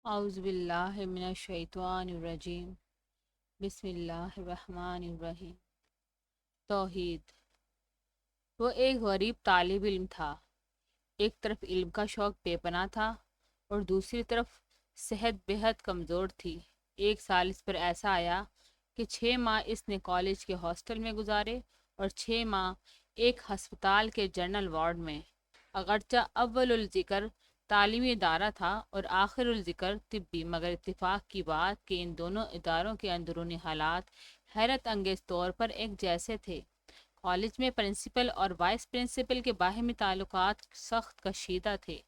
اعوذ باللہ من الشیطان الرجیم، بسم اللہ الرحمن الرحیم۔ توحید۔ وہ ایک غریب طالب علم تھا۔ ایک طرف علم کا شوق بے پناہ تھا اور دوسری طرف صحت بے حد کمزور تھی۔ ایک سال اس پر ایسا آیا کہ 6 ماہ اس نے کالج کے ہاسٹل میں گزارے اور 6 ماہ ایک ہسپتال کے جنرل وارڈ میں۔ اگرچہ اول الذکر تعلیمی ادارہ تھا اور آخر الذکر طبی، مگر اتفاق کی بات کہ ان دونوں اداروں کے اندرونی حالات حیرت انگیز طور پر ایک جیسے تھے۔ کالج میں پرنسپل اور وائس پرنسپل کے باہمی تعلقات سخت کشیدہ تھے۔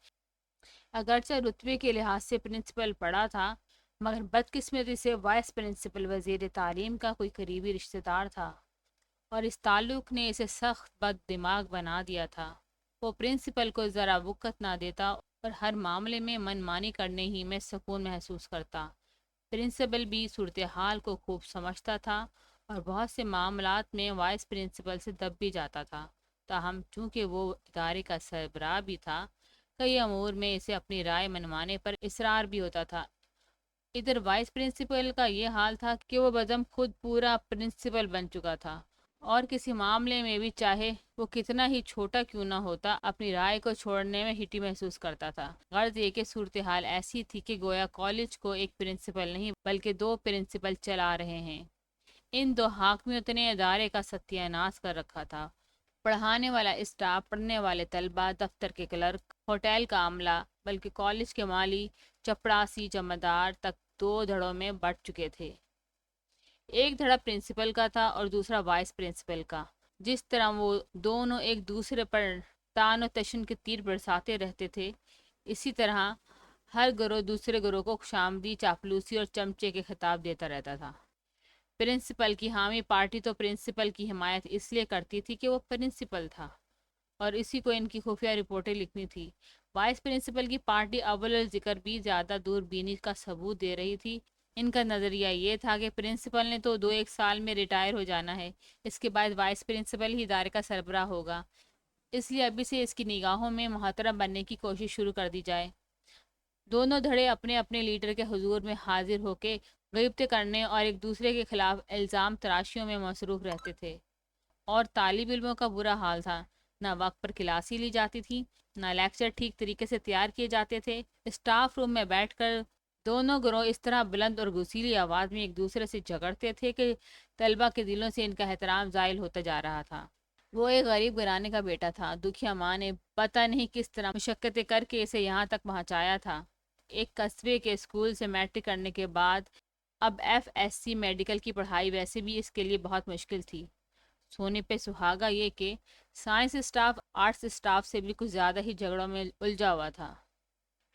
اگرچہ رتبے کے لحاظ سے پرنسپل بڑا تھا، مگر بدقسمتی سے وائس پرنسپل وزیر تعلیم کا کوئی قریبی رشتہ دار تھا اور اس تعلق نے اسے سخت بد دماغ بنا دیا تھا۔ وہ پرنسپل کو ذرا وقت نہ دیتا اور ہر معاملے میں من مانی کرنے ہی میں سکون محسوس کرتا۔ پرنسپل بھی صورتحال کو خوب سمجھتا تھا اور بہت سے معاملات میں وائس پرنسپل سے دب بھی جاتا تھا۔ تاہم چونکہ وہ ادارے کا سربراہ بھی تھا، کئی امور میں اسے اپنی رائے منوانے پر اصرار بھی ہوتا تھا۔ ادھر وائس پرنسپل کا یہ حال تھا کہ وہ بزم خود پورا پرنسپل بن چکا تھا اور کسی معاملے میں بھی چاہے وہ کتنا ہی چھوٹا کیوں نہ ہوتا، اپنی رائے کو چھوڑنے میں ہٹی محسوس کرتا تھا۔ غرض یہ کہ صورتحال ایسی تھی کہ گویا کالج کو ایک پرنسپل نہیں بلکہ دو پرنسپل چلا رہے ہیں۔ ان دو حاکمیتوں نے ادارے کا ستیہ ناش کر رکھا تھا۔ پڑھانے والا اسٹاف، پڑھنے والے طلبہ، دفتر کے کلرک، ہوٹل کا عملہ، بلکہ کالج کے مالی، چپڑاسی، جمعدار تک دو دھڑوں میں بٹ چکے تھے۔ ایک دھڑا پرنسپل کا تھا اور دوسرا وائس پرنسپل کا۔ جس طرح وہ دونوں ایک دوسرے پر تان و تشن کے تیر برساتے رہتے تھے، اسی طرح ہر گروہ دوسرے گروہ کو خوشامدی، چاپلوسی اور چمچے کے خطاب دیتا رہتا تھا۔ پرنسپل کی حامی پارٹی تو پرنسپل کی حمایت اس لیے کرتی تھی کہ وہ پرنسپل تھا اور اسی کو ان کی خفیہ رپورٹیں لکھنی تھی۔ وائس پرنسپل کی پارٹی اول الذکر بھی زیادہ دور بینی کا ثبوت دے رہی تھی۔ ان کا نظریہ یہ تھا کہ پرنسپل نے تو 2 ایک سال میں ریٹائر ہو جانا ہے، اس کے بعد وائس پرنسپل ہی ادارے کا سربراہ ہوگا، اس لیے ابھی سے اس کی نگاہوں میں محترم بننے کی کوشش شروع کر دی جائے۔ دونوں دھڑے اپنے اپنے لیڈر کے حضور میں حاضر ہو کے غیبتیں کرنے اور ایک دوسرے کے خلاف الزام تراشیوں میں مصروف رہتے تھے۔ اور طالب علموں کا برا حال تھا، نہ وقت پر کلاس ہی لی جاتی تھی، نہ لیکچر ٹھیک طریقے سے تیار کیے جاتے تھے۔ اسٹاف روم میں بیٹھ کر دونوں گروہ اس طرح بلند اور گسیلی آواز میں ایک دوسرے سے جھگڑتے تھے کہ طلبہ کے دلوں سے ان کا احترام زائل ہوتا جا رہا تھا۔ وہ ایک غریب گھرانے کا بیٹا تھا۔ دکھیا ماں نے پتہ نہیں کس طرح مشقتیں کر کے اسے یہاں تک پہنچایا تھا۔ ایک قصبے کے اسکول سے میٹرک کرنے کے بعد اب ایف ایس سی میڈیکل کی پڑھائی ویسے بھی اس کے لیے بہت مشکل تھی۔ سونے پہ سہاگا یہ کہ سائنس اسٹاف آرٹس اسٹاف سے بھی کچھ زیادہ ہی جھگڑوں میں الجھا ہوا تھا،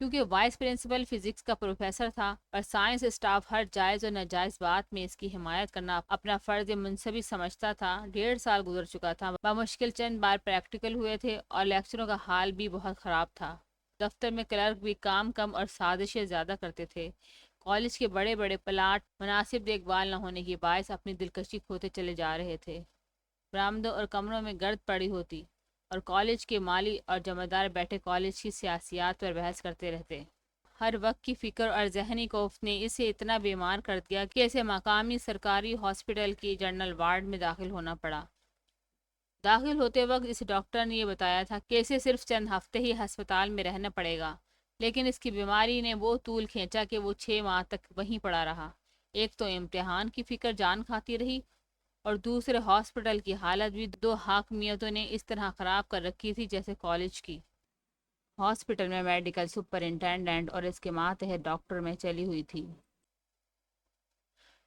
کیونکہ وائس پرنسپل فزکس کا پروفیسر تھا اور سائنس اسٹاف ہر جائز اور ناجائز بات میں اس کی حمایت کرنا اپنا فرض منصبی سمجھتا تھا۔ 1.5 سال گزر چکا تھا، بمشکل چند بار پریکٹیکل ہوئے تھے اور لیکچروں کا حال بھی بہت خراب تھا۔ دفتر میں کلرک بھی کام کم اور سازشیں زیادہ کرتے تھے۔ کالج کے بڑے بڑے پلاٹ مناسب دیکھ بھال نہ ہونے کے باعث اپنی دلکشی کھوتے چلے جا رہے تھے۔ برآمدوں اور کمروں میں گرد پڑی ہوتی اور کالج کے مالی اور جمعدار بیٹھے کالج کی سیاسیات پر بحث کرتے رہتے۔ ہر وقت کی فکر اور ذہنی خوف نے اسے اتنا بیمار کر دیا کہ اسے مقامی سرکاری ہاسپٹل کی جنرل وارڈ میں داخل ہونا پڑا۔ داخل ہوتے وقت اس ڈاکٹر نے یہ بتایا تھا کہ اسے صرف چند ہفتے ہی ہسپتال میں رہنا پڑے گا، لیکن اس کی بیماری نے وہ طول کھینچا کہ وہ 6 ماہ تک وہیں پڑا رہا۔ ایک تو امتحان کی فکر جان کھاتی رہی اور دوسرے ہاسپٹل کی حالت بھی دو حاکمیتوں نے اس طرح خراب کر رکھی تھی جیسے کالج کی ہاسپٹل میں میڈیکل سپرنٹینڈنٹ اور اس کے ماتحت ڈاکٹر میں چلی ہوئی تھی۔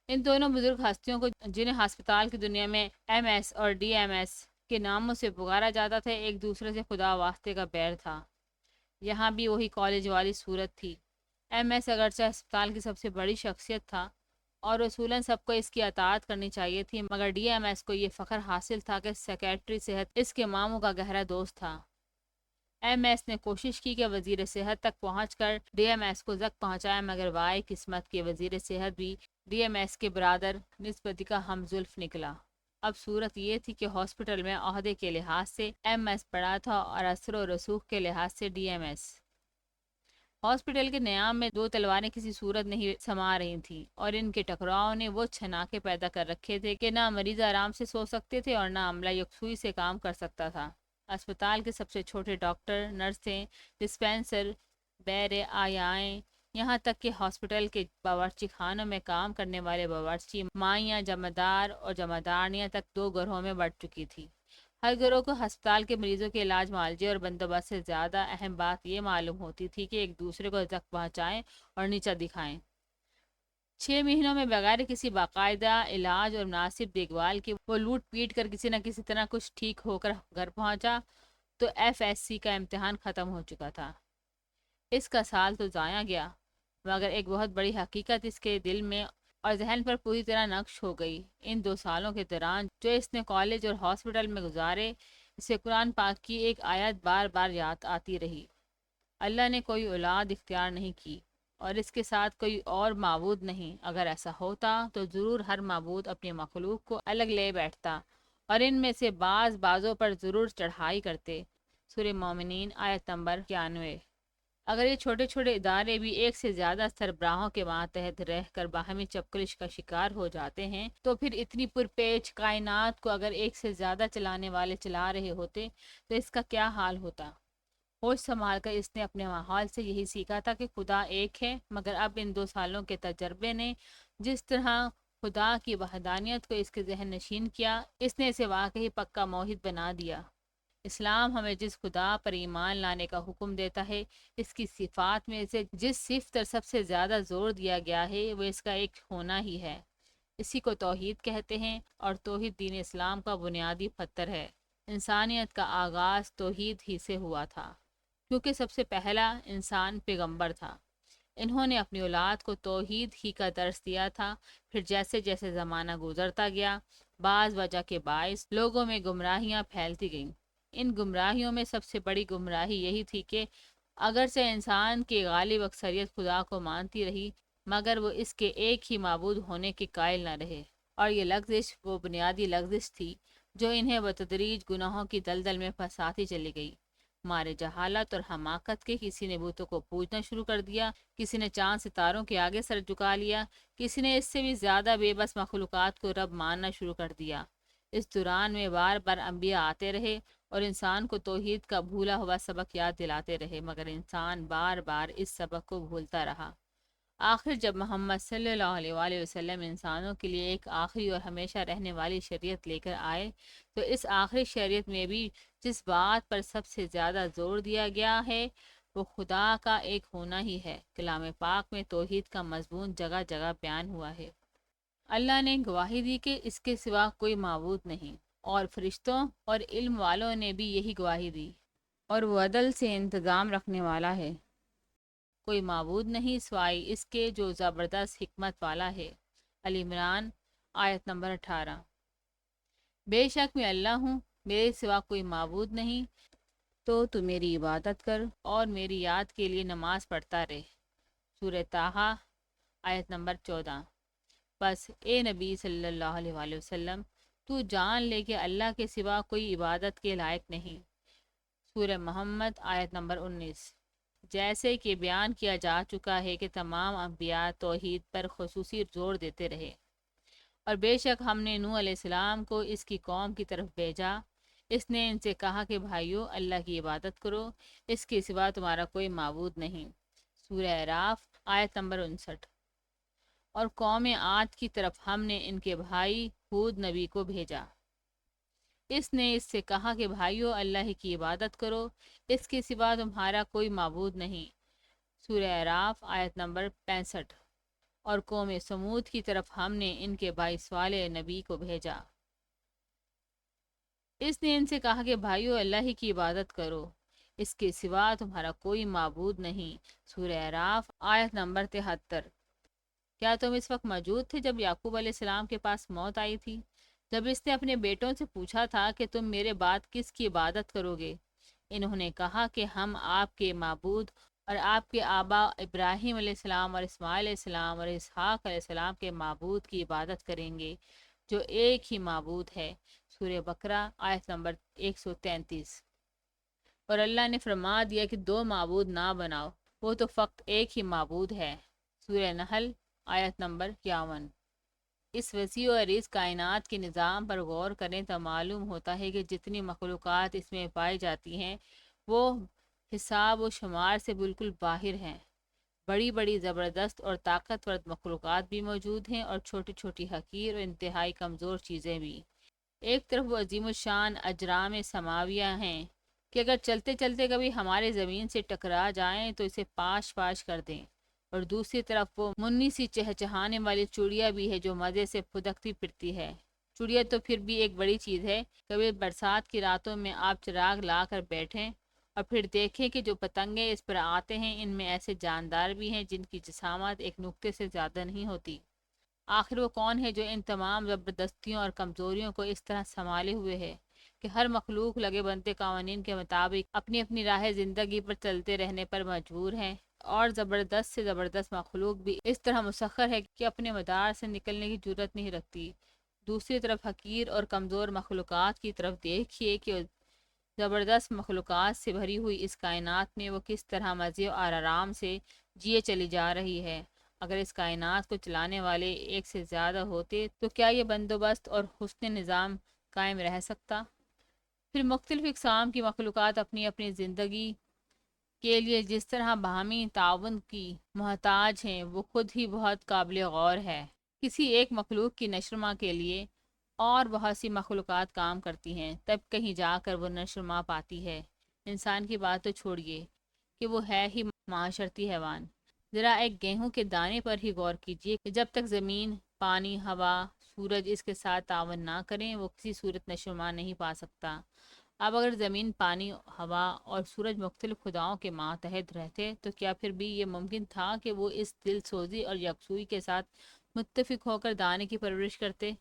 ان دونوں بزرگ ہستیوں کو، جنہیں ہسپتال کی دنیا میں ایم ایس اور ڈی ایم ایس کے ناموں سے پکارا جاتا تھا، ایک دوسرے سے خدا واسطے کا بیر تھا۔ یہاں بھی وہی کالج والی صورت تھی۔ ایم ایس اگرچہ ہسپتال کی سب سے بڑی شخصیت تھا اور اصولاً سب کو اس کی اطاعت کرنی چاہیے تھی، مگر ڈی ایم ایس کو یہ فخر حاصل تھا کہ سیکریٹری صحت اس کے ماموں کا گہرا دوست تھا۔ ایم ایس نے کوشش کی کہ وزیر صحت تک پہنچ کر ڈی ایم ایس کو زخم پہنچائے، مگر وائے قسمت کے وزیر صحت بھی ڈی ایم ایس کے برادر نسبتی کا ہم زلف نکلا۔ اب صورت یہ تھی کہ ہاسپٹل میں عہدے کے لحاظ سے ایم ایس بڑا تھا اور اثر و رسوخ کے لحاظ سے ڈی ایم ایس۔ ہاسپٹل کے نیام میں دو تلواریں کسی صورت نہیں سما رہی تھیں، اور ان کے ٹکراؤ نے وہ چھناکے پیدا کر رکھے تھے کہ نہ مریض آرام سے سو سکتے تھے اور نہ عملہ یکسوئی سے کام کر سکتا تھا۔ اسپتال کے سب سے چھوٹے ڈاکٹر، نرسیں، ڈسپینسر، بیر آیائیں، یہاں تک کہ ہاسپٹل کے باورچی خانوں میں کام کرنے والے باورچی مائیاں، جمعدار اور جمعدارنیاں تک دو گروہوں میں بڑھ چکی تھی۔ ہر گروہ کو ہسپتال کے مریضوں کے علاج معالجے اور بندوبست سے زیادہ اہم بات یہ معلوم ہوتی تھی کہ ایک دوسرے کو زخم پہنچائیں اور نیچا دکھائیں۔ 6 مہینوں میں بغیر کسی باقاعدہ علاج اور مناسب دیکھ بھال کے وہ لوٹ پیٹ کر کسی نہ کسی طرح کچھ ٹھیک ہو کر گھر پہنچا تو ایف ایس سی کا امتحان ختم ہو چکا تھا۔ اس کا سال تو ضائع گیا، مگر ایک بہت بڑی حقیقت اس کے دل میں اور ذہن پر پوری طرح نقش ہو گئی۔ ان 2 سالوں کے دوران جو اس نے کالج اور ہاسپٹل میں گزارے، اسے قرآن پاک کی ایک آیت بار بار یاد آتی رہی۔ اللہ نے کوئی اولاد اختیار نہیں کی اور اس کے ساتھ کوئی اور معبود نہیں۔ اگر ایسا ہوتا تو ضرور ہر معبود اپنی مخلوق کو الگ لے بیٹھتا اور ان میں سے بعضوں پر ضرور چڑھائی کرتے۔ سورہ مومنین آیت نمبر 91۔ اگر یہ چھوٹے چھوٹے ادارے بھی ایک سے زیادہ سربراہوں کے ماتحت رہ کر باہمی چپکلش کا شکار ہو جاتے ہیں، تو پھر اتنی پرپیچ کائنات کو اگر ایک سے زیادہ چلانے والے چلا رہے ہوتے تو اس کا کیا حال ہوتا؟ ہوش سنبھال کر اس نے اپنے ماحول سے یہی سیکھا تھا کہ خدا ایک ہے، مگر اب ان 2 سالوں کے تجربے نے جس طرح خدا کی وحدانیت کو اس کے ذہن نشین کیا، اس نے اسے واقعی پکا موحد بنا دیا۔ اسلام ہمیں جس خدا پر ایمان لانے کا حکم دیتا ہے، اس کی صفات میں سے جس صفت پر سب سے زیادہ زور دیا گیا ہے وہ اس کا ایک ہونا ہی ہے۔ اسی کو توحید کہتے ہیں، اور توحید دین اسلام کا بنیادی پتھر ہے۔ انسانیت کا آغاز توحید ہی سے ہوا تھا، کیونکہ سب سے پہلا انسان پیغمبر تھا۔ انہوں نے اپنی اولاد کو توحید ہی کا درس دیا تھا۔ پھر جیسے جیسے زمانہ گزرتا گیا، بعض وجہ کے باعث لوگوں میں گمراہیاں پھیلتی گئیں۔ ان گمراہیوں میں سب سے بڑی گمراہی یہی تھی کہ اگرچہ انسان کی غالب اکثریت خدا کو مانتی رہی، مگر وہ اس کے ایک ہی معبود ہونے کے قائل نہ رہے، اور یہ لغزش وہ بنیادی لغزش تھی جو انہیں بتدریج گناہوں کی دلدل میں پھنساتی چلی گئی۔ مارے جہالت اور حماقت کے کسی نے بتوں کو پوجنا شروع کر دیا، کسی نے چاند ستاروں کے آگے سر جھکا لیا، کسی نے اس سے بھی زیادہ بے بس مخلوقات کو رب ماننا شروع کر دیا۔ اس دوران میں بار بار انبیاء آتے رہے اور انسان کو توحید کا بھولا ہوا سبق یاد دلاتے رہے، مگر انسان بار بار اس سبق کو بھولتا رہا۔ آخر جب محمد صلی اللہ علیہ وآلہ وسلم انسانوں کے لیے ایک آخری اور ہمیشہ رہنے والی شریعت لے کر آئے، تو اس آخری شریعت میں بھی جس بات پر سب سے زیادہ زور دیا گیا ہے وہ خدا کا ایک ہونا ہی ہے۔ کلام پاک میں توحید کا مضمون جگہ جگہ بیان ہوا ہے۔ اللہ نے گواہی دی کہ اس کے سوا کوئی معبود نہیں، اور فرشتوں اور علم والوں نے بھی یہی گواہی دی، اور وہ عدل سے انتظام رکھنے والا ہے۔ کوئی معبود نہیں سوائے اس کے جو زبردست حکمت والا ہے۔ علی عمران آیت نمبر 18۔ بے شک میں اللہ ہوں، میرے سوا کوئی معبود نہیں، تو میری عبادت کر اور میری یاد کے لیے نماز پڑھتا رہ۔ سورہ طٰہٰ آیت نمبر 14۔ بس اے نبی صلی اللہ علیہ وآلہ وسلم، تو جان لے کہ اللہ کے سوا کوئی عبادت کے لائق نہیں۔ سورہ محمد آیت نمبر 19۔ جیسے کہ بیان کیا جا چکا ہے کہ تمام انبیاء توحید پر خصوصی زور دیتے رہے، اور بے شک ہم نے نوح علیہ السلام کو اس کی قوم کی طرف بھیجا۔ اس نے ان سے کہا کہ بھائیو، اللہ کی عبادت کرو، اس کے سوا تمہارا کوئی معبود نہیں۔ سورہ اعراف آیت نمبر 59۔ اور قوم عاد کی طرف ہم نے ان کے بھائی ہود نبی کو بھیجا۔ اس نے اس سے کہا کہ بھائیو، اللہ ہی کی عبادت کرو، اس کے سوا تمہارا کوئی معبود نہیں۔ سورہ اعراف آیت نمبر 65۔ اور قوم سمود کی طرف ہم نے ان کے بھائی صالح نبی کو بھیجا۔ اس نے ان سے کہا کہ بھائیو، اللہ ہی کی عبادت کرو، اس کے سوا تمہارا کوئی معبود نہیں۔ سورہ اعراف آیت نمبر 73۔ کیا تم اس وقت موجود تھے جب یعقوب علیہ السلام کے پاس موت آئی تھی، جب اس نے اپنے بیٹوں سے پوچھا تھا کہ تم میرے بعد کس کی عبادت کرو گے؟ انہوں نے کہا کہ ہم آپ کے معبود اور آپ کے آبا ابراہیم علیہ السلام اور اسماعیل علیہ السلام اور اسحاق علیہ السلام کے معبود کی عبادت کریں گے، جو ایک ہی معبود ہے۔ سورہ بقرہ آیت نمبر 133۔ اور اللہ نے فرما دیا کہ 2 معبود نہ بناؤ، وہ تو فقط ایک ہی معبود ہے۔ سورہ نحل آیت نمبر 51۔ اس وسیع و عریض کائنات کے نظام پر غور کریں تو معلوم ہوتا ہے کہ جتنی مخلوقات اس میں پائی جاتی ہیں وہ حساب و شمار سے بالکل باہر ہیں۔ بڑی بڑی زبردست اور طاقتور مخلوقات بھی موجود ہیں اور چھوٹی چھوٹی حقیر اور انتہائی کمزور چیزیں بھی۔ ایک طرف وہ عظیم الشان اجرام سماویہ ہیں کہ اگر چلتے چلتے کبھی ہمارے زمین سے ٹکرا جائیں تو اسے پاش پاش کر دیں، اور دوسری طرف وہ منی سی چہچہانے والی چڑیا بھی ہے جو مزے سے پھدکتی پھرتی ہے۔ چڑیا تو پھر بھی ایک بڑی چیز ہے، کبھی برسات کی راتوں میں آپ چراغ لا کر بیٹھیں اور پھر دیکھیں کہ جو پتنگے اس پر آتے ہیں ان میں ایسے جاندار بھی ہیں جن کی جسامت ایک نقطے سے زیادہ نہیں ہوتی۔ آخر وہ کون ہے جو ان تمام زبردستیوں اور کمزوریوں کو اس طرح سنبھالے ہوئے ہے کہ ہر مخلوق لگے بنتے قوانین کے مطابق اپنی اپنی راہ زندگی پر چلتے رہنے پر مجبور ہے، اور زبردست سے زبردست مخلوق بھی اس طرح مسخر ہے کہ اپنے مدار سے نکلنے کی جرات نہیں رکھتی۔ دوسری طرف حقیر اور کمزور مخلوقات کی طرف دیکھیے کہ زبردست مخلوقات سے بھری ہوئی اس کائنات میں وہ کس طرح مزے اور آرام سے جیے چلی جا رہی ہے۔ اگر اس کائنات کو چلانے والے ایک سے زیادہ ہوتے تو کیا یہ بندوبست اور حسن نظام قائم رہ سکتا؟ پھر مختلف اقسام کی مخلوقات اپنی اپنی زندگی کے لیے جس طرح باہمی تعاون کی محتاج ہیں وہ خود ہی بہت قابل غور ہے۔ کسی ایک مخلوق کی نشرما کے لیے اور بہت سی مخلوقات کام کرتی ہیں، تب کہیں جا کر وہ نشرما پاتی ہے۔ انسان کی بات تو چھوڑیے کہ وہ ہے ہی معاشرتی حیوان۔ ذرا ایک گیہوں کے دانے پر ہی غور کیجیے کہ جب تک زمین، پانی، ہوا، سورج اس کے ساتھ تعاون نہ کریں وہ کسی صورت نشوما نہیں پا سکتا۔ اب اگر زمین، پانی، ہوا اور سورج مختلف خداؤں کے ماتحت رہتے تو کیا پھر بھی یہ ممکن تھا کہ وہ اس دل سوزی اور یکسوئی کے ساتھ متفق ہو کر دانے کی پرورش کرتے؟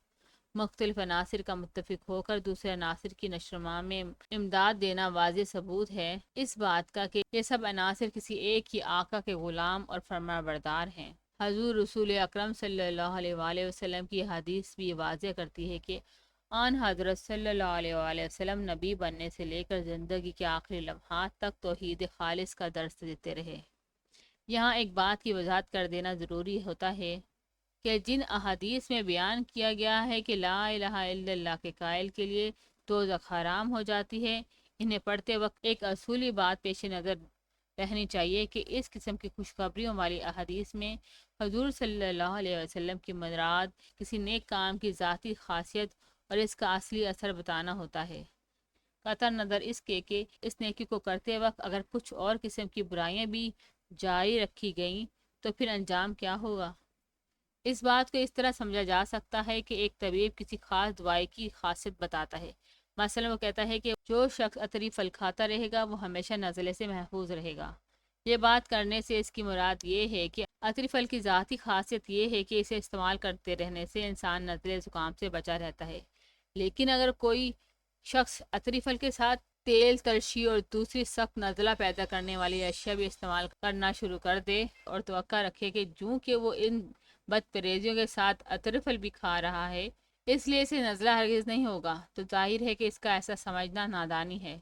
مختلف عناصر کا متفق ہو کر دوسرے عناصر کی نشوما میں امداد دینا واضح ثبوت ہے اس بات کا کہ یہ سب عناصر کسی ایک ہی آقا کے غلام اور فرما بردار ہیں۔ حضور رسول اکرم صلی اللہ علیہ وآلہ وسلم کی حدیث بھی واضح کرتی ہے کہ آن حضرت صلی اللہ علیہ وآلہ وسلم نبی بننے سے لے کر زندگی کے آخری لمحات تک توحید خالص کا درس دیتے رہے۔ یہاں ایک بات کی وضاحت کر دینا ضروری ہوتا ہے کہ جن احادیث میں بیان کیا گیا ہے کہ لا الہ الا اللہ کے قائل کے لیے دوزخ حرام ہو جاتی ہے، انہیں پڑھتے وقت ایک اصولی بات پیش نظر رہنی چاہیے کہ اس قسم کی خوشخبریوں والی احادیث میں حضور صلی اللہ علیہ وسلم کی مراد کسی نیک کام کی ذاتی خاصیت اور اس کا اصلی اثر بتانا ہوتا ہے، قطع نظر اس کے کہ اس نیکی کو کرتے وقت اگر کچھ اور قسم کی برائیاں بھی جاری رکھی گئیں تو پھر انجام کیا ہوگا۔ اس بات کو اس طرح سمجھا جا سکتا ہے کہ ایک طبیب کسی خاص دوائی کی خاصیت بتاتا ہے، مثلا وہ کہتا ہے کہ جو شخص عطری پھل کھاتا رہے گا وہ ہمیشہ نزلے سے محفوظ رہے گا۔ یہ بات کرنے سے اس کی مراد یہ ہے کہ عطری پھل کی ذاتی خاصیت یہ ہے کہ اسے استعمال کرتے رہنے سے انسان نزلے زکام سے بچا رہتا ہے، لیکن اگر کوئی شخص عطری پھل کے ساتھ تیل، تلشی اور دوسری سخت نزلہ پیدا کرنے والی اشیاء بھی استعمال کرنا شروع کر دے اور توقع رکھے کہ جوں کہ وہ ان بد پریزیوں کے ساتھ عطری پھل بھی کھا رہا ہے اس لیے اسے نزلہ ہرگز نہیں ہوگا، تو ظاہر ہے کہ اس کا ایسا سمجھنا نادانی ہے۔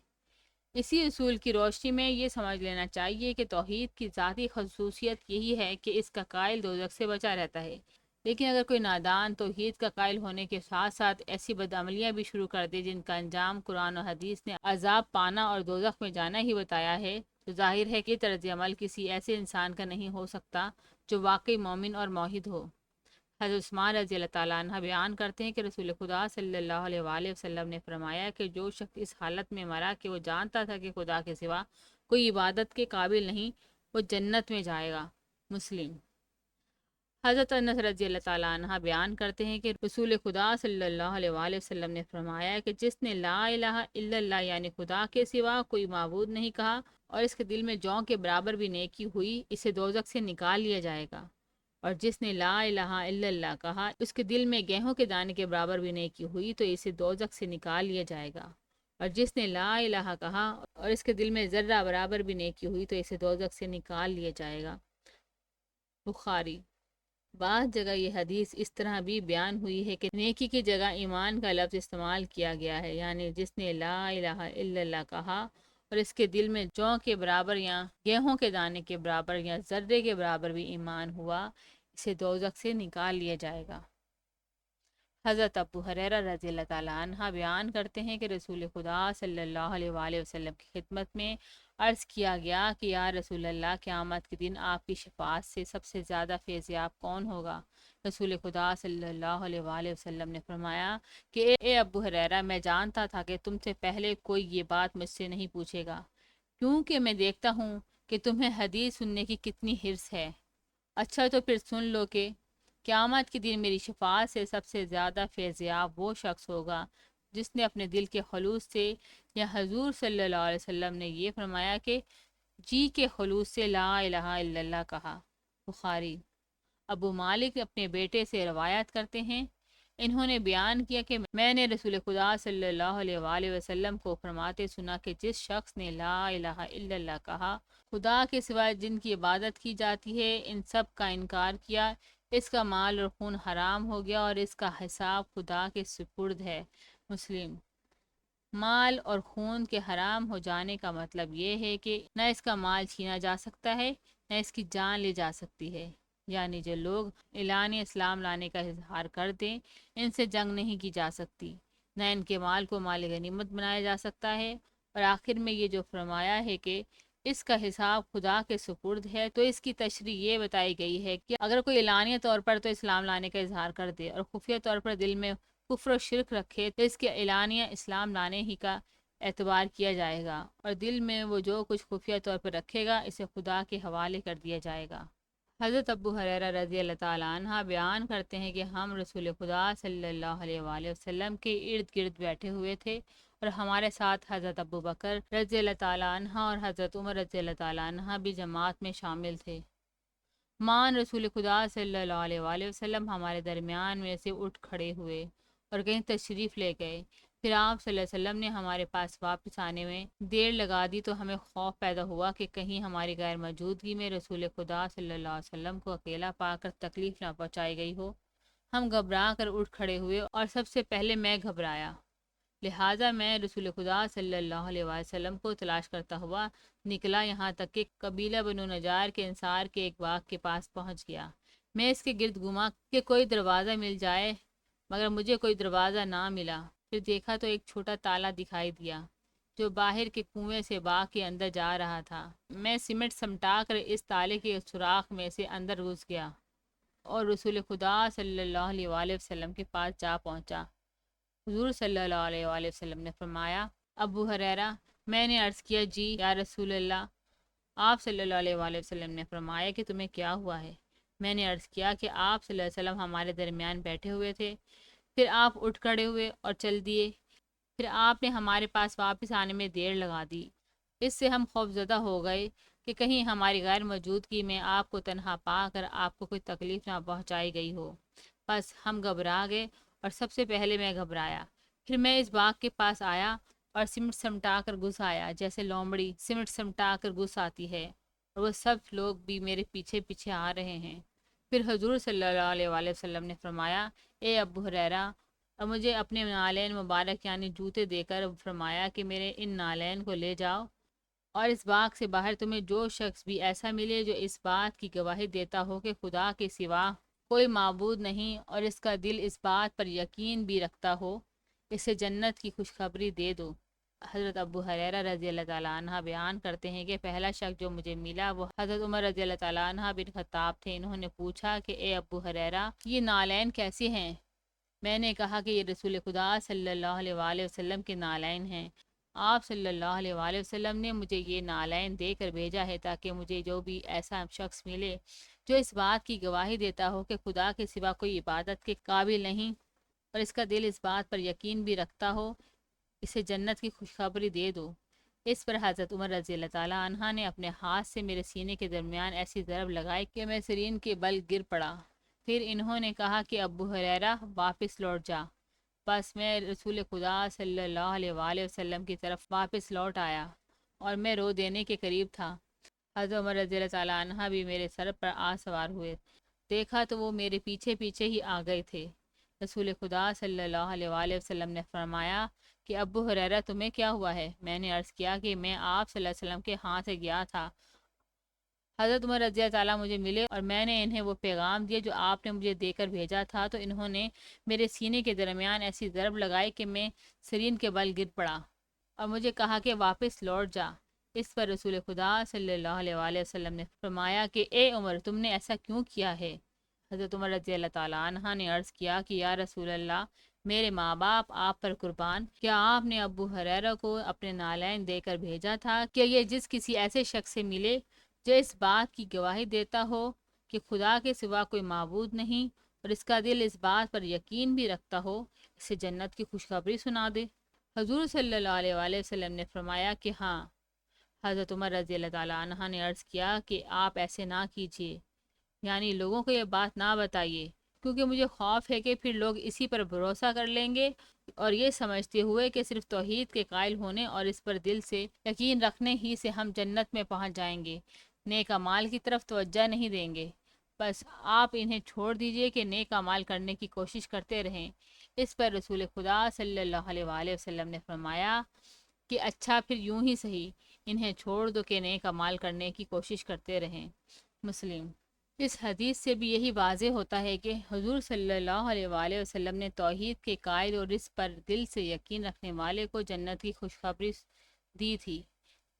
اسی اصول کی روشنی میں یہ سمجھ لینا چاہیے کہ توحید کی ذاتی خصوصیت یہی ہے کہ اس کا قائل دوزخ سے بچا رہتا ہے، لیکن اگر کوئی نادان توحید کا قائل ہونے کے ساتھ ساتھ ایسی بدعملیاں بھی شروع کر دے جن کا انجام قرآن و حدیث نے عذاب پانا اور دوزخ میں جانا ہی بتایا ہے، تو ظاہر ہے کہ طرز عمل کسی ایسے انسان کا نہیں ہو سکتا جو واقعی مومن اور موحد ہو۔ حضرت عثمان رضی اللہ تعالیٰ عنہ بیان کرتے ہیں کہ رسول خدا صلی اللہ علیہ وآلہ وسلم نے فرمایا کہ جو شخص اس حالت میں مرا کہ وہ جانتا تھا کہ خدا کے سوا کوئی عبادت کے قابل نہیں، وہ جنت میں جائے گا۔ مسلم۔ حضرت انس رضی اللہ تعالیٰ عنہ بیان کرتے ہیں کہ رسول خدا صلی اللہ علیہ وآلہ وسلم نے فرمایا کہ جس نے لا الہ الا اللہ یعنی خدا کے سوا کوئی معبود نہیں کہا اور اس کے دل میں جوں کے برابر بھی نیکی ہوئی، اسے دوزخ سے نکال لیا جائے گا، اور جس نے لا الہ الا اللہ کہا اس کے دل میں گیہوں کے دانے کے برابر بھی نیکی ہوئی تو اسے دوزخ سے نکال لیا جائے گا، اور جس نے لا الہ کہا اور اس کے دل میں ذرہ برابر بھی نیکی ہوئی تو اسے دوزخ سے نکال لیا جائے گا۔ بخاری۔ بعض جگہ یہ حدیث اس طرح بھی بیان ہوئی ہے کہ نیکی کی جگہ ایمان کا لفظ استعمال کیا گیا ہے، یعنی جس نے لا الہ الا اللہ کہا اور اس کے دل میں جوں کے برابر یا گیہوں کے دانے کے برابر یا ذرے کے برابر بھی ایمان ہوا، اسے دوزخ سے نکال لیا جائے گا۔ حضرت ابو ہریرہ رضی اللہ تعالیٰ عنہ بیان کرتے ہیں کہ رسول خدا صلی اللہ علیہ وآلہ وسلم کی خدمت میں عرض کیا گیا کہ یا رسول اللہ، قیامت کے دن آپ کی شفاعت سے سب سے زیادہ فیضیاب کون ہوگا؟ رسول خدا صلی اللہ علیہ وآلہ وسلم نے فرمایا کہ اے ابو ہریرہ، میں جانتا تھا کہ تم سے پہلے کوئی یہ بات مجھ سے نہیں پوچھے گا، کیونکہ میں دیکھتا ہوں کہ تمہیں حدیث سننے کی کتنی حرص ہے۔ اچھا تو پھر سن لو کہ قیامت کے دن میری شفاعت سے سب سے زیادہ فیضیاب وہ شخص ہوگا جس نے اپنے دل کے خلوص سے، یا حضور صلی اللہ علیہ وسلم نے یہ فرمایا کہ جی کے خلوص سے لا الہ الا اللہ کہا۔ بخاری۔ ابو مالک اپنے بیٹے سے روایت کرتے ہیں، انہوں نے بیان کیا کہ میں نے رسول خدا صلی اللہ علیہ وآلہ وسلم کو فرماتے سنا کہ جس شخص نے لا الہ الا اللہ کہا، خدا کے سوا جن کی عبادت کی جاتی ہے، ان سب کا انکار کیا، اس کا مال اور خون حرام ہو گیا اور اس کا حساب خدا کے سپرد ہے۔ مسلم۔ مال اور خون کے حرام ہو جانے کا مطلب یہ ہے کہ نہ اس کا مال چھینا جا سکتا ہے، نہ اس کی جان لی جا سکتی ہے، یعنی جو لوگ اعلان اسلام لانے کا اظہار کر دیں، ان سے جنگ نہیں کی جا سکتی، نہ ان کے مال کو مال غنیمت بنایا جا سکتا ہے۔ اور آخر میں یہ جو فرمایا ہے کہ اس کا حساب خدا کے سپرد ہے، تو اس کی تشریح یہ بتائی گئی ہے کہ اگر کوئی اعلانیہ طور پر تو اسلام لانے کا اظہار کر دے اور خفیہ طور پر دل میں کفر و شرک رکھے، تو اس کے اعلانیہ اسلام لانے ہی کا اعتبار کیا جائے گا، اور دل میں وہ جو کچھ خفیہ طور پر رکھے گا اسے خدا کے حوالے کر دیا جائے گا۔ حضرت ابو ہریرہ رضی اللہ تعالیٰ عنہ بیان کرتے ہیں کہ ہم رسول خدا صلی اللہ علیہ وآلہ وسلم کے ارد گرد بیٹھے ہوئے تھے، اور ہمارے ساتھ حضرت ابو بکر رضی اللہ تعالیٰ عنہ اور حضرت عمر رضی اللہ تعالیٰ عنہ بھی جماعت میں شامل تھے۔ مان رسول خدا صلی اللہ علیہ وآلہ وسلم ہمارے درمیان میں سے اٹھ کھڑے ہوئے اور کہیں تشریف لے گئے۔ پھر آپ صلی اللہ علیہ وسلم نے ہمارے پاس واپس آنے میں دیر لگا دی تو ہمیں خوف پیدا ہوا کہ کہیں ہماری غیر موجودگی میں رسول خدا صلی اللہ علیہ وسلم کو اکیلا پا کر تکلیف نہ پہنچائی گئی ہو۔ ہم گھبرا کر اٹھ کھڑے ہوئے اور سب سے پہلے میں گھبرایا، لہٰذا میں رسول خدا صلی اللہ علیہ وسلم کو تلاش کرتا ہوا نکلا، یہاں تک کہ قبیلہ بنو نجار کے انصار کے ایک باغ کے پاس پہنچ گیا۔ میں اس کے گرد گھوما کہ کوئی دروازہ مل جائے، مگر مجھے کوئی دروازہ نہ ملا۔ پھر دیکھا تو ایک چھوٹا تالا دکھائی دیا جو باہر کے کنویں سے باغ کے اندر جا رہا تھا۔ میں سمٹ سمٹا کر اس تالے کے سوراخ میں سے اندر گھس گیا اور رسول خدا صلی اللہ علیہ وآلہ وسلم کے پاس جا پہنچا۔ حضور صلی اللہ علیہ وآلہ وسلم نے فرمایا، ابو ہریرہ، میں نے عرض کیا جی یا رسول اللہ۔ آپ صلی اللہ علیہ وآلہ وسلم نے فرمایا کہ تمہیں کیا ہوا ہے؟ میں نے عرض کیا کہ آپ صلی اللہ علیہ وسلم ہمارے درمیان بیٹھے ہوئے تھے، پھر آپ اٹھ کھڑے ہوئے اور چل دیے، پھر آپ نے ہمارے پاس واپس آنے میں دیر لگا دی۔ اس سے ہم خوفزدہ ہو گئے کہ کہیں ہماری غیر موجودگی میں آپ کو تنہا پا کر آپ کو کوئی تکلیف نہ پہنچائی گئی ہو۔ بس ہم گھبرا گئے اور سب سے پہلے میں گھبرایا۔ پھر میں اس باغ کے پاس آیا اور سمٹ سمٹا کر گھس آیا، جیسے لومڑی سمٹ سمٹا کر گھس آتی ہے، اور وہ سب لوگ بھی میرے پیچھے پیچھے آ رہے ہیں۔ پھر حضور صلی اللہ علیہ وآلہ وسلم نے فرمایا، اے ابو ہریرہ، اور مجھے اپنے نالین مبارک یعنی جوتے دے کر فرمایا کہ میرے ان نالین کو لے جاؤ، اور اس باغ سے باہر تمہیں جو شخص بھی ایسا ملے جو اس بات کی گواہی دیتا ہو کہ خدا کے سوا کوئی معبود نہیں، اور اس کا دل اس بات پر یقین بھی رکھتا ہو، اسے جنت کی خوشخبری دے دو۔ حضرت ابو ہریرہ رضی اللہ تعالیٰ عنہ بیان کرتے ہیں کہ پہلا شخص جو مجھے ملا وہ حضرت عمر رضی اللہ تعالیٰ عنہ بن خطاب تھے۔ انہوں نے پوچھا کہ اے ابو ہریرہ، یہ نالین کیسے ہیں؟ میں نے کہا کہ یہ رسول خدا صلی اللہ علیہ وآلہ وسلم کے نالین ہیں۔ آپ صلی اللہ علیہ وآلہ وسلم نے مجھے یہ نالین دے کر بھیجا ہے تاکہ مجھے جو بھی ایسا شخص ملے جو اس بات کی گواہی دیتا ہو کہ خدا کے سوا کوئی عبادت کے قابل نہیں، اور اس کا دل اس بات پر یقین بھی رکھتا ہو، اسے جنت کی خوشخبری دے دو۔ اس پر حضرت عمر رضی اللہ تعالیٰ عنہ نے اپنے ہاتھ سے میرے سینے کے درمیان ایسی ضرب لگائی کہ میں سرین کے بل گر پڑا۔ پھر انہوں نے کہا کہ ابو ہریرہ واپس لوٹ جا۔ بس میں رسول خدا صلی اللہ علیہ وآلہ وسلم کی طرف واپس لوٹ آیا اور میں رو دینے کے قریب تھا۔ حضرت عمر رضی اللہ تعالیٰ عنہ بھی میرے سر پر سوار ہوئے، دیکھا تو وہ میرے پیچھے پیچھے ہی آ گئے تھے۔ رسول خدا صلی اللہ علیہ وآلہ وسلم نے فرمایا کہ ابو ہریرہ تمہیں کیا ہوا ہے؟ میں نے عرض کیا کہ میں آپ صلی اللہ علیہ وسلم کے ہاں سے گیا تھا، حضرت عمر رضی اللہ تعالیٰ مجھے ملے اور میں نے انہیں وہ پیغام دیا جو آپ نے مجھے دے کر بھیجا تھا، تو انہوں نے میرے سینے کے درمیان ایسی ضرب لگائی کہ میں سرین کے بل گر پڑا اور مجھے کہا کہ واپس لوٹ جا۔ اس پر رسول خدا صلی اللہ علیہ وآلہ وسلم نے فرمایا کہ اے عمر، تم نے ایسا کیوں کیا ہے؟ حضرت عمر رضی اللہ تعالیٰ عنہ نے عرض کیا کہ یا رسول اللہ، میرے ماں باپ آپ پر قربان، کیا آپ نے ابو ہریرہ کو اپنے نالین دے کر بھیجا تھا کہ یہ جس کسی ایسے شخص سے ملے جو اس بات کی گواہی دیتا ہو کہ خدا کے سوا کوئی معبود نہیں اور اس کا دل اس بات پر یقین بھی رکھتا ہو، اسے جنت کی خوشخبری سنا دے؟ حضور صلی اللہ علیہ وآلہ وسلم نے فرمایا کہ ہاں۔ حضرت عمر رضی اللہ تعالیٰ عنہ نے عرض کیا کہ آپ ایسے نہ کیجیے، یعنی لوگوں کو یہ بات نہ بتائیے، کیونکہ مجھے خوف ہے کہ پھر لوگ اسی پر بھروسہ کر لیں گے اور یہ سمجھتے ہوئے کہ صرف توحید کے قائل ہونے اور اس پر دل سے یقین رکھنے ہی سے ہم جنت میں پہنچ جائیں گے، نیک اعمال کی طرف توجہ نہیں دیں گے۔ بس آپ انہیں چھوڑ دیجئے کہ نیک اعمال کرنے کی کوشش کرتے رہیں۔ اس پر رسول خدا صلی اللہ علیہ وآلہ وسلم نے فرمایا کہ اچھا، پھر یوں ہی صحیح، انہیں چھوڑ دو کہ نیک اعمال کرنے کی کوشش کرتے رہیں۔ مسلم۔ اس حدیث سے بھی یہی واضح ہوتا ہے کہ حضور صلی اللہ علیہ وآلہ وسلم نے توحید کے قائل اور اس پر دل سے یقین رکھنے والے کو جنت کی خوشخبری دی تھی۔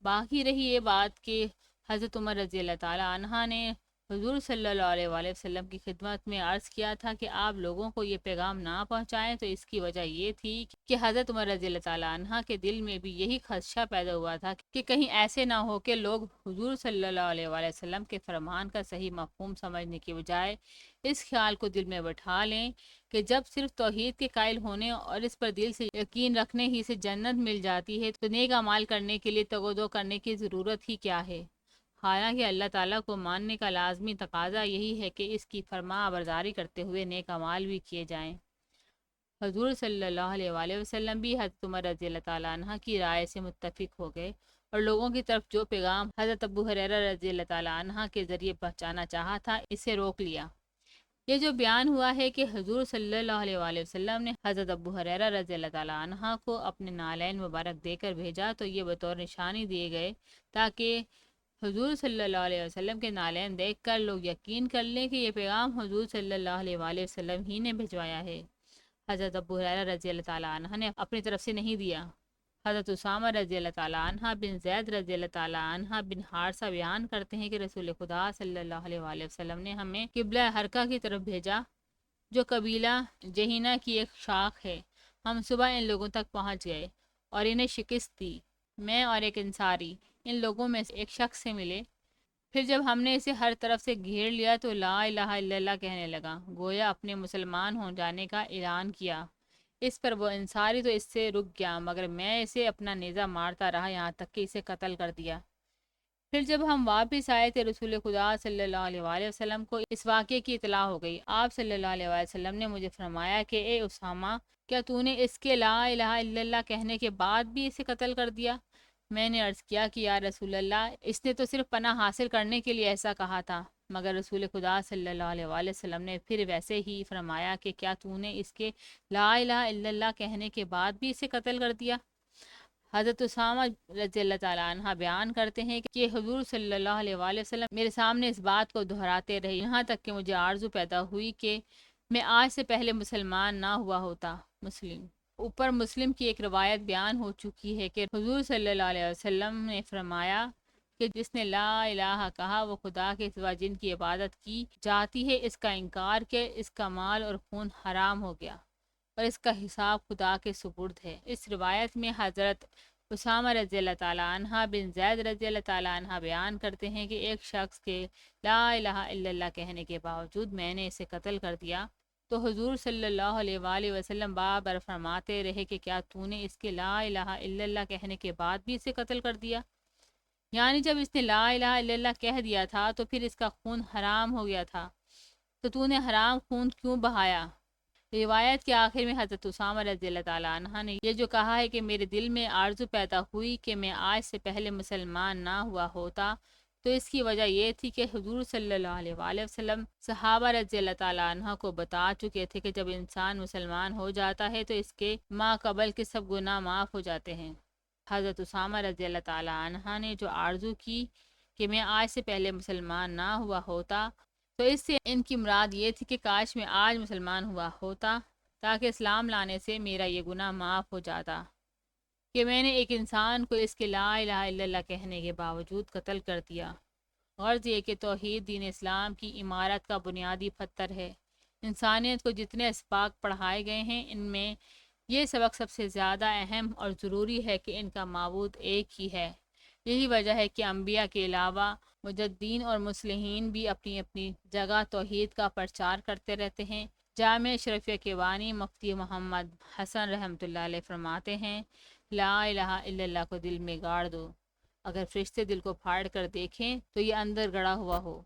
باقی رہی یہ بات کہ حضرت عمر رضی اللہ تعالیٰ عنہ نے حضور صلی اللہ علیہ وآلہ وسلم کی خدمت میں عرض کیا تھا کہ آپ لوگوں کو یہ پیغام نہ پہنچائیں، تو اس کی وجہ یہ تھی کہ حضرت عمر رضی اللہ تعالیٰ عنہ کے دل میں بھی یہی خدشہ پیدا ہوا تھا کہ کہیں ایسے نہ ہو کہ لوگ حضور صلی اللہ علیہ وآلہ وسلم کے فرمان کا صحیح مفہوم سمجھنے کی بجائے اس خیال کو دل میں بٹھا لیں کہ جب صرف توحید کے قائل ہونے اور اس پر دل سے یقین رکھنے ہی سے جنت مل جاتی ہے، تو نیک اعمال کرنے کے لیے تگ و دو کرنے کی ضرورت ہی کیا ہے؟ حالانکہ اللہ تعالیٰ کو ماننے کا لازمی تقاضا یہی ہے کہ اس کی فرما برداری کرتے ہوئے نیک اعمال بھی کیے جائیں۔ حضور صلی اللہ علیہ وآلہ وسلم بھی حضرت عمر رضی اللہ تعالیٰ عنہ کی رائے سے متفق ہو گئے اور لوگوں کی طرف جو پیغام حضرت ابو ہریرہ رضی اللہ تعالیٰ عنہ کے ذریعے پہنچانا چاہا تھا، اسے روک لیا۔ یہ جو بیان ہوا ہے کہ حضور صلی اللہ علیہ وآلہ وسلم نے حضرت ابو ہریرہ رضی اللہ تعالیٰ عنہ کو اپنے نالین مبارک دے کر بھیجا، تو یہ بطور نشانی دیے گئے تاکہ حضور صلی اللہ علیہ وسلم کے نالین دیکھ کر لوگ یقین کر لیں کہ یہ پیغام حضور صلی اللہ علیہ وآلہ وسلم ہی نے بھجوایا ہے۔ حضرت ابو ہریرہ رضی اللہ تعالیٰ عنہ نے اپنی طرف سے نہیں دیا۔ حضرت اسامہ رضی اللہ تعالیٰ عنہ بن زید رضی اللہ تعالیٰ عنہ بن حارثہ بیان کرتے ہیں کہ رسول خدا صلی اللہ علیہ وآلہ وسلم نے ہمیں قبلہ حرکہ کی طرف بھیجا، جو قبیلہ جہینہ کی ایک شاخ ہے۔ ہم صبح ان لوگوں تک پہنچ گئے اور انہیں شکست دی۔ میں اور ایک انصاری ان لوگوں میں سے ایک شخص سے ملے۔ پھر جب ہم نے اسے ہر طرف سے گھیر لیا تو لا الہ الا اللہ کہنے لگا، گویا اپنے مسلمان ہو جانے کا اعلان کیا۔ اس پر وہ انصاری تو اس سے رک گیا، مگر میں اسے اپنا نیزہ مارتا رہا یہاں تک کہ اسے قتل کر دیا۔ پھر جب ہم واپس آئے تھے، رسول خدا صلی اللہ علیہ وآلہ وسلم کو اس واقعے کی اطلاع ہو گئی۔ آپ صلی اللہ علیہ وآلہ وسلم نے مجھے فرمایا کہ اے اسامہ، کیا تو نے اس کے لا الہ الا اللہ کہنے کے بعد بھی اسے قتل کر دیا؟ میں نے عرض کیا کہ یا رسول اللہ، اس نے تو صرف پناہ حاصل کرنے کے لیے ایسا کہا تھا۔ مگر رسول خدا صلی اللہ علیہ وآلہ وسلم نے پھر ویسے ہی فرمایا کہ کیا تو نے اس کے لا الہ الا اللہ کہنے کے بعد بھی اسے قتل کر دیا؟ حضرت اسامہ رضی اللہ تعالیٰ عنہ بیان کرتے ہیں کہ حضور صلی اللہ علیہ وآلہ وسلم میرے سامنے اس بات کو دہراتے رہے، یہاں تک کہ مجھے آرزو پیدا ہوئی کہ میں آج سے پہلے مسلمان نہ ہوا ہوتا۔ مسلم۔ اوپر مسلم کی ایک روایت بیان ہو چکی ہے کہ حضور صلی اللہ علیہ وسلم نے فرمایا کہ جس نے لا الہ کہا وہ خدا کے سوا جن کی عبادت کی جاتی ہے اس کا انکار کہ اس کا مال اور خون حرام ہو گیا اور اس کا حساب خدا کے سپرد ہے۔ اس روایت میں حضرت اسامہ رضی اللہ تعالیٰ عنہ بن زید رضی اللہ تعالیٰ عنہ بیان کرتے ہیں کہ ایک شخص کے لا الہ الا اللہ کہنے کے باوجود میں نے اسے قتل کر دیا، تو حضور صلی اللہ علیہ وآلہ وسلم بار بار فرماتے رہے کہ کیا تو نے اس کے لا الہ الا اللہ کہنے کے بعد بھی اسے قتل کر دیا؟ یعنی جب اس نے لا الہ الا اللہ کہہ دیا تھا تو پھر اس کا خون حرام ہو گیا تھا، تو نے حرام خون کیوں بہایا؟ روایت کے آخر میں حضرت اسامہ رضی اللہ تعالیٰ عنہ نے یہ جو کہا ہے کہ میرے دل میں آرزو پیدا ہوئی کہ میں آج سے پہلے مسلمان نہ ہوا ہوتا، تو اس کی وجہ یہ تھی کہ حضور صلی اللہ علیہ وآلہ وسلم صحابہ رضی اللہ تعالیٰ عنہ کو بتا چکے تھے کہ جب انسان مسلمان ہو جاتا ہے تو اس کے ما قبل کے سب گناہ معاف ہو جاتے ہیں۔ حضرت اسامہ رضی اللہ تعالیٰ عنہ نے جو آرزو کی کہ میں آج سے پہلے مسلمان نہ ہوا ہوتا، تو اس سے ان کی مراد یہ تھی کہ کاش میں آج مسلمان ہوا ہوتا تاکہ اسلام لانے سے میرا یہ گناہ معاف ہو جاتا کہ میں نے ایک انسان کو اس کے لا الہ الا اللہ کہنے کے باوجود قتل کر دیا۔ غرض یہ کہ توحید دین اسلام کی عمارت کا بنیادی پتھر ہے۔ انسانیت کو جتنے اسباق پڑھائے گئے ہیں ان میں یہ سبق سب سے زیادہ اہم اور ضروری ہے کہ ان کا معبود ایک ہی ہے۔ یہی وجہ ہے کہ انبیاء کے علاوہ مجددین اور مصلحین بھی اپنی اپنی جگہ توحید کا پرچار کرتے رہتے ہیں۔ جامع اشرفیہ کے بانی مفتی محمد حسن رحمۃ اللہ علیہ فرماتے ہیں، لا الہ الا اللہ کو دل میں گاڑ دو، اگر فرشتے دل کو پھاڑ کر دیکھیں تو یہ اندر گڑا ہوا ہو۔